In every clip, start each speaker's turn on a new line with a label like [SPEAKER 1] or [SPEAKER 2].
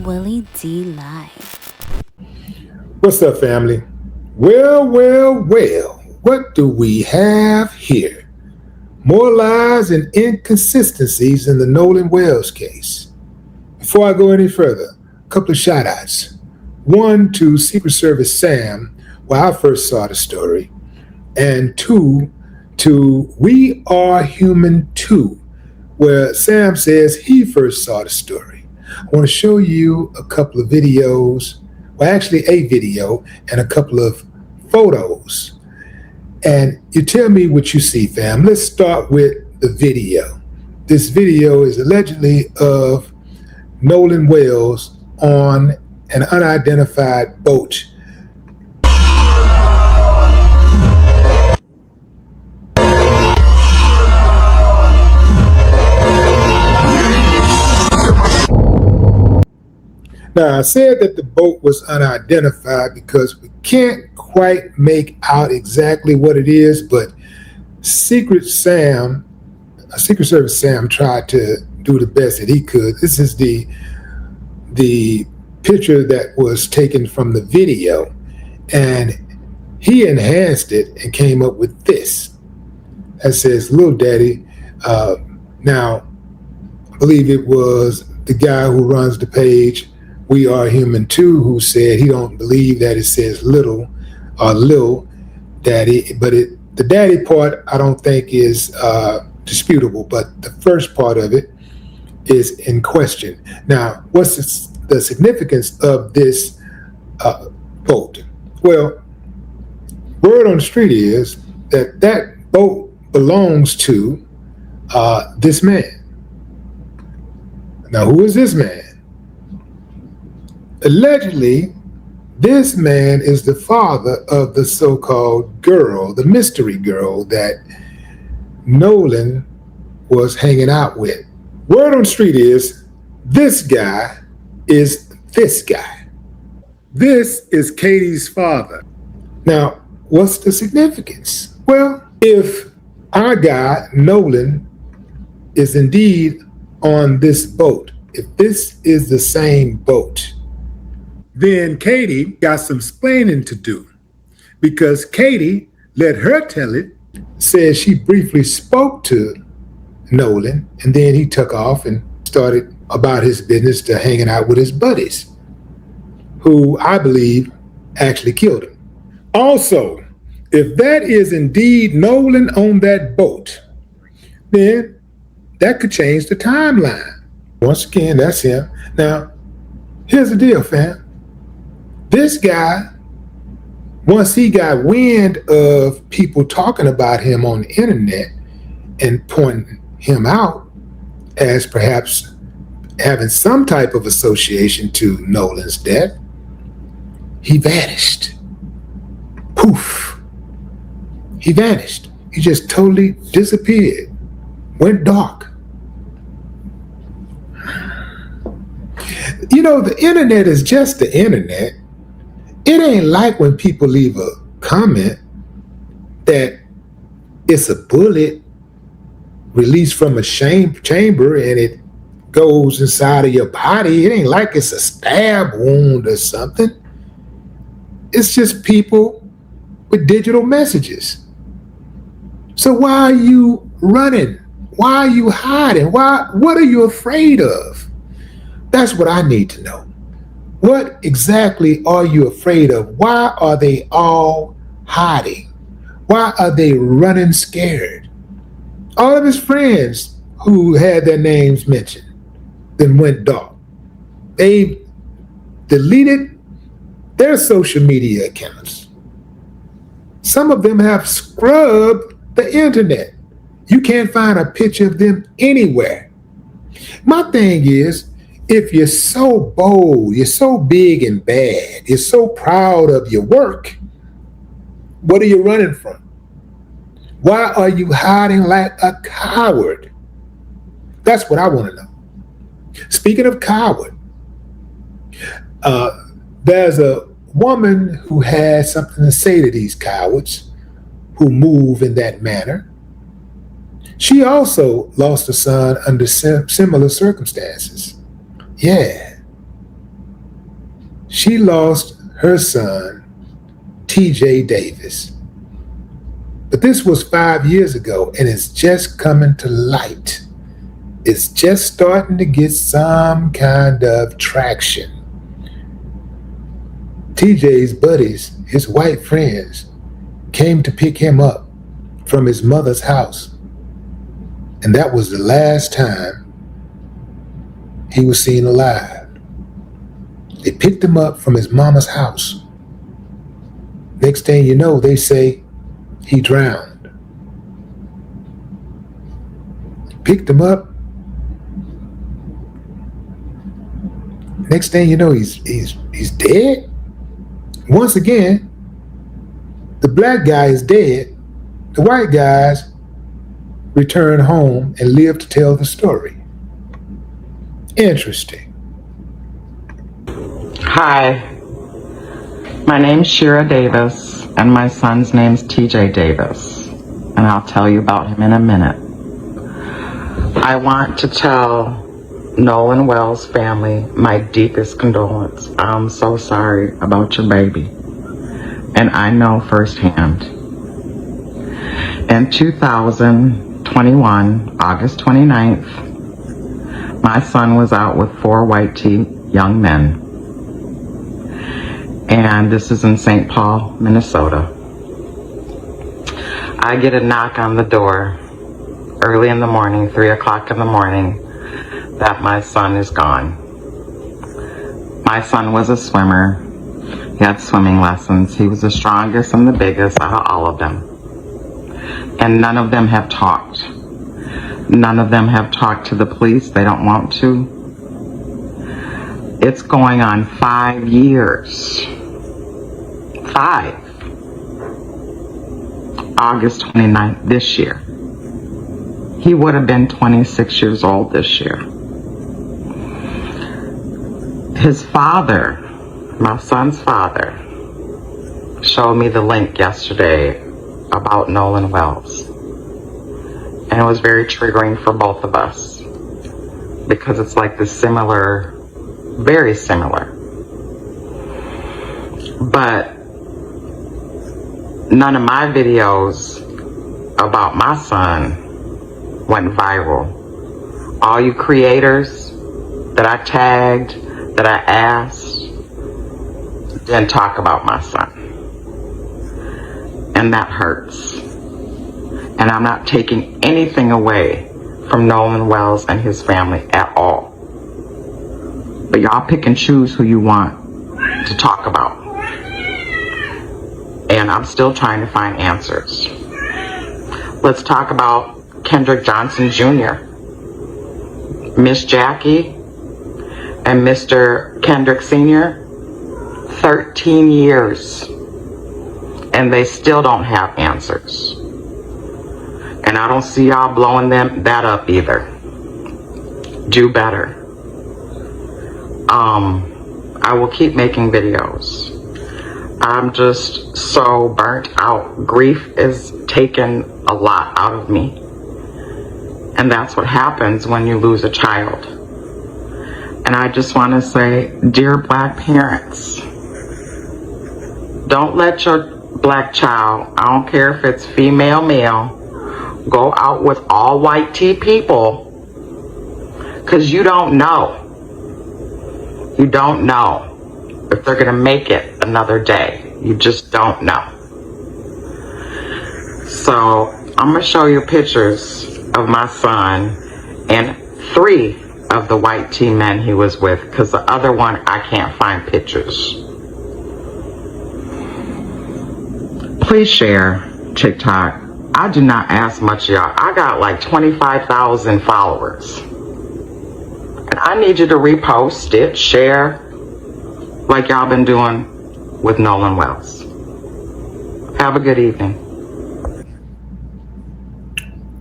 [SPEAKER 1] Willie D live.
[SPEAKER 2] What's up, family? Well, what do we have here? More lies and inconsistencies in the Nolan Wells case. Before I go any further, a couple of shout outs. One to Secret Service Sam, where I first saw the story, and two to We Are Human 2, where Sam says he first saw the story. I want to show you a couple of videos, well, actually, a video and a couple of photos. And you tell me what you see, fam. Let's start with the video. This video is allegedly of Nolan Wells on an unidentified boat. Now, I said that the boat was unidentified because we can't quite make out exactly what it is, but Secret Service Sam tried to do the best that he could. This is the picture that was taken from the video, and he enhanced it and came up with this. That says, "Little Daddy." Now, I believe it was the guy who runs the page, We Are Human 2, who said he don't believe that it says little or Lil Daddy, but the daddy part I don't think is disputable, but the first part of it is in question. Now, what's the significance of this boat? Well, word on the street is that that boat belongs to this man. Now, who is this man? Allegedly, this man is the father of the so-called girl, the mystery girl that Nolan was hanging out with. Word on the street is this guy is this guy. This is Katie's father. Now, what's the significance? Well, if our guy, Nolan, is indeed on this boat, if this is the same boat, then Katie got some explaining to do, because Katie, let her tell it, says she briefly spoke to Nolan and then he took off and started about his business to hanging out with his buddies, who I believe actually killed him. Also, if that is indeed Nolan on that boat, then that could change the timeline. Once again, that's him. Now, here's the deal, fam. This guy, once he got wind of people talking about him on the internet and pointing him out as perhaps having some type of association to Nolan's death, he vanished. Poof. He vanished. He just totally disappeared, went dark. You know, the internet is just the internet. It ain't like when people leave a comment that it's a bullet released from a chamber and it goes inside of your body. It ain't like it's a stab wound or something. It's just people with digital messages. So why are you running? Why are you hiding? What are you afraid of? That's what I need to know. What exactly are you afraid of? Why are they all hiding? Why are they running scared? All of his friends who had their names mentioned then went dark. They deleted their social media accounts. Some of them have scrubbed the internet. You can't find a picture of them anywhere. My thing is, if you're so bold, you're so big and bad, you're so proud of your work, what are you running from? Why are you hiding like a coward? That's what I want to know. Speaking of coward, there's a woman who has something to say to these cowards who move in that manner. She also lost a son under similar circumstances. Yeah. She lost her son, TJ Davis. But this was 5 years ago, and it's just coming to light. It's just starting to get some kind of traction. TJ's buddies, his white friends, came to pick him up from his mother's house. And that was the last time he was seen alive. They picked him up from his mama's house. Next thing you know, they say he drowned. Picked him up. Next thing you know, he's dead. Once again, the black guy is dead. The white guys return home and live to tell the story. Interesting.
[SPEAKER 3] Hi, my name's Shira Davis, and my son's name's TJ Davis, and I'll tell you about him in a minute. I want to tell Nolan Wells' family my deepest condolence. I'm so sorry about your baby, and I know firsthand. In 2021, August 29th, my son was out with 4 white tee young men. And this is in St. Paul, Minnesota. I get a knock on the door early in the morning, 3 o'clock in the morning, that my son is gone. My son was a swimmer. He had swimming lessons. He was the strongest and the biggest out of all of them. And none of them have talked. None of them have talked to the police. They don't want to. It's going on 5 years. 5. August 29th this year. He would have been 26 years old this year. His father, my son's father, showed me the link yesterday about Nolan Wells. And it was very triggering for both of us because it's like the similar, very similar. But none of my videos about my son went viral. All you creators that I tagged, that I asked, didn't talk about my son. And that hurts. And I'm not taking anything away from Nolan Wells and his family at all. But y'all pick and choose who you want to talk about. And I'm still trying to find answers. Let's talk about Kendrick Johnson Jr., Miss Jackie, and Mr. Kendrick Sr., 13 years. And they still don't have answers. And I don't see y'all blowing that up either. Do better. I will keep making videos. I'm just so burnt out. Grief is taking a lot out of me. And that's what happens when you lose a child. And I just want to say, dear black parents, don't let your black child, I don't care if it's female, male, go out with all white tee people, because you don't know. You don't know if they're going to make it another day. You just don't know. So I'm going to show you pictures of my son and 3 of the white tee men he was with, because the other one I can't find pictures. Please share TikTok. I do not ask much, y'all. I got like 25,000 followers. And I need you to repost it, share, like y'all been doing with Nolan Wells. Have a good evening.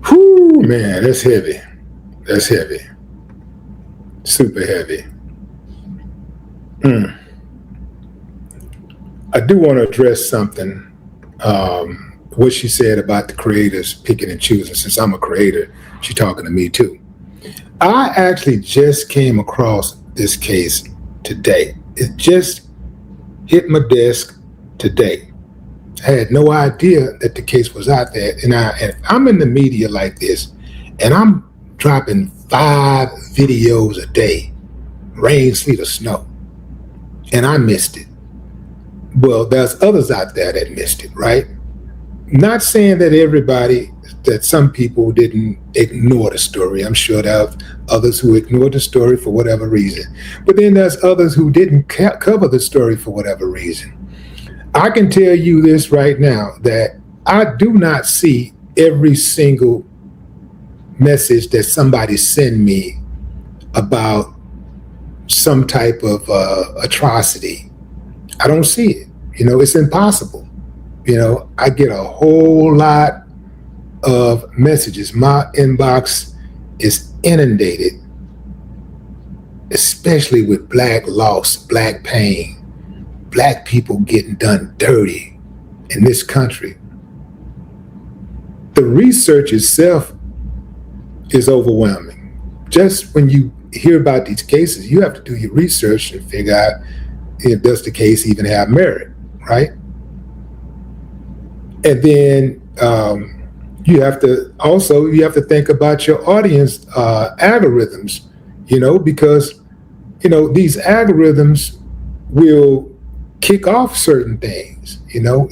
[SPEAKER 2] Whew, man, that's heavy. That's heavy. Super heavy. I do want to address something. What she said about the creators picking and choosing. Since I'm a creator, she's talking to me too. I actually just came across this case today. It just hit my desk today. I had no idea that the case was out there. And I'm in the media like this, and I'm dropping 5 videos a day, rain, sleet, or snow, and I missed it. Well, there's others out there that missed it, right? Not saying that some people didn't ignore the story. I'm sure there are others who ignored the story for whatever reason. But then there's others who didn't cover the story for whatever reason. I can tell you this right now, that I do not see every single message that somebody send me about some type of atrocity. I don't see it. It's impossible. I get a whole lot of messages. My inbox is inundated, especially with Black loss, Black pain, Black people getting done dirty in this country. The research itself is overwhelming. Just when you hear about these cases, you have to do your research and figure out, does the case even have merit, right? And then you have to think about your audience algorithms, because these algorithms will kick off certain things. It'll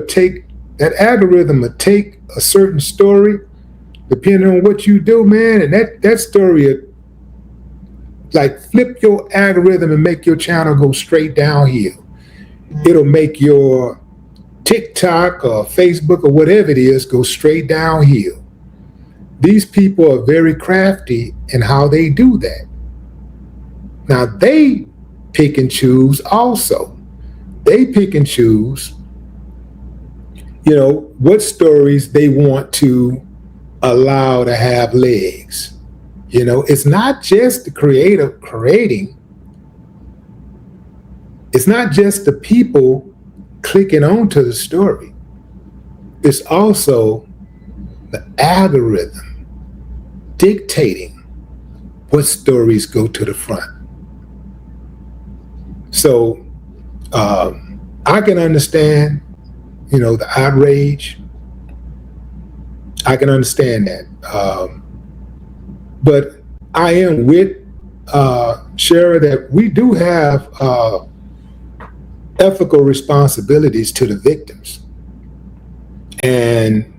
[SPEAKER 2] take that algorithm will take a certain story, depending on what you do, man, and that story will like flip your algorithm and make your channel go straight downhill. It'll make your TikTok or Facebook or whatever it is go straight downhill. These people are very crafty in how they do that. Now they pick and choose also. They pick and choose, what stories they want to allow to have legs. It's not just the creator creating. It's not just the people clicking onto the story. It's also the algorithm dictating what stories go to the front. So I can understand, the outrage. I can understand that. But I am with Shira that we do have ethical responsibilities to the victims. And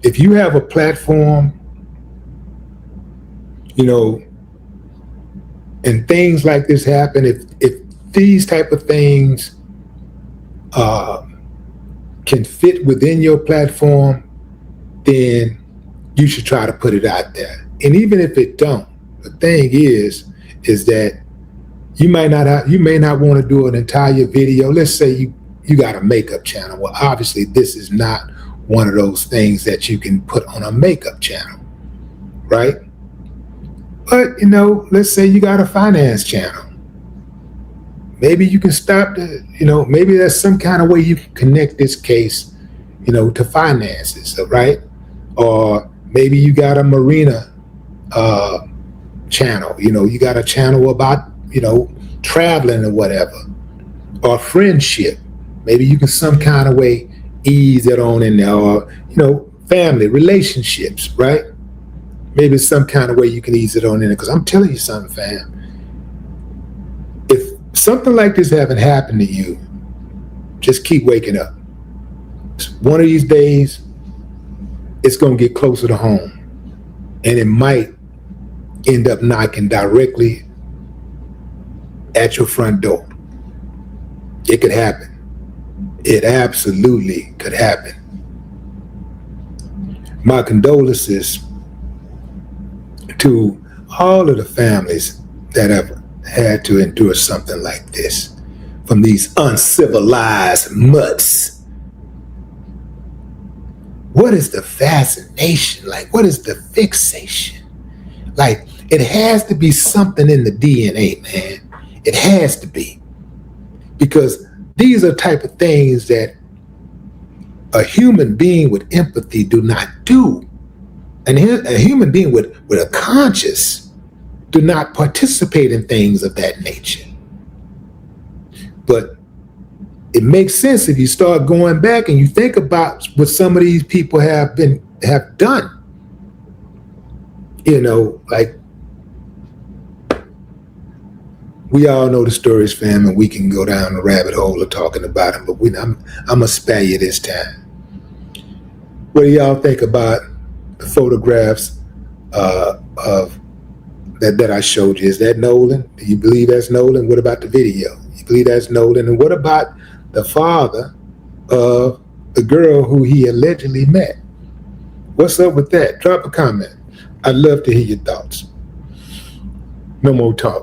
[SPEAKER 2] if you have a platform, and things like this happen, if these type of things can fit within your platform, then you should try to put it out there. And even if it don't, the thing is that you may not want to do an entire video. Let's say you got a makeup channel. Well, obviously this is not one of those things that you can put on a makeup channel, right? But let's say you got a finance channel. Maybe you can stop maybe there's some kind of way you can connect this case, to finances, right? Or maybe you got a marina channel, you got a channel about, traveling or whatever, or friendship. Maybe you can some kind of way ease it on in there, or, family, relationships, right? Maybe some kind of way you can ease it on in there. Because I'm telling you something, fam. If something like this haven't happened to you, just keep waking up. One of these days, it's going to get closer to home. And it might end up knocking directly at your front door. It could happen. It absolutely could happen. My condolences to all of the families that have had to endure something like this from these uncivilized mutts. What is the fascination? Like, what is the fixation? Like, it has to be something in the DNA, man. It has to be. Because these are type of things that a human being with empathy do not do. And a human being with a conscience do not participate in things of that nature. But it makes sense if you start going back and you think about what some of these people have done. You know, like, we all know the stories, fam, and we can go down the rabbit hole of talking about them, but I'm gonna spare you this time. What do y'all think about the photographs of that I showed you? Is that Nolan? Do you believe that's Nolan? What about the video? You believe that's Nolan? And what about the father of the girl who he allegedly met? What's up with that? Drop a comment. I'd love to hear your thoughts. No more talk.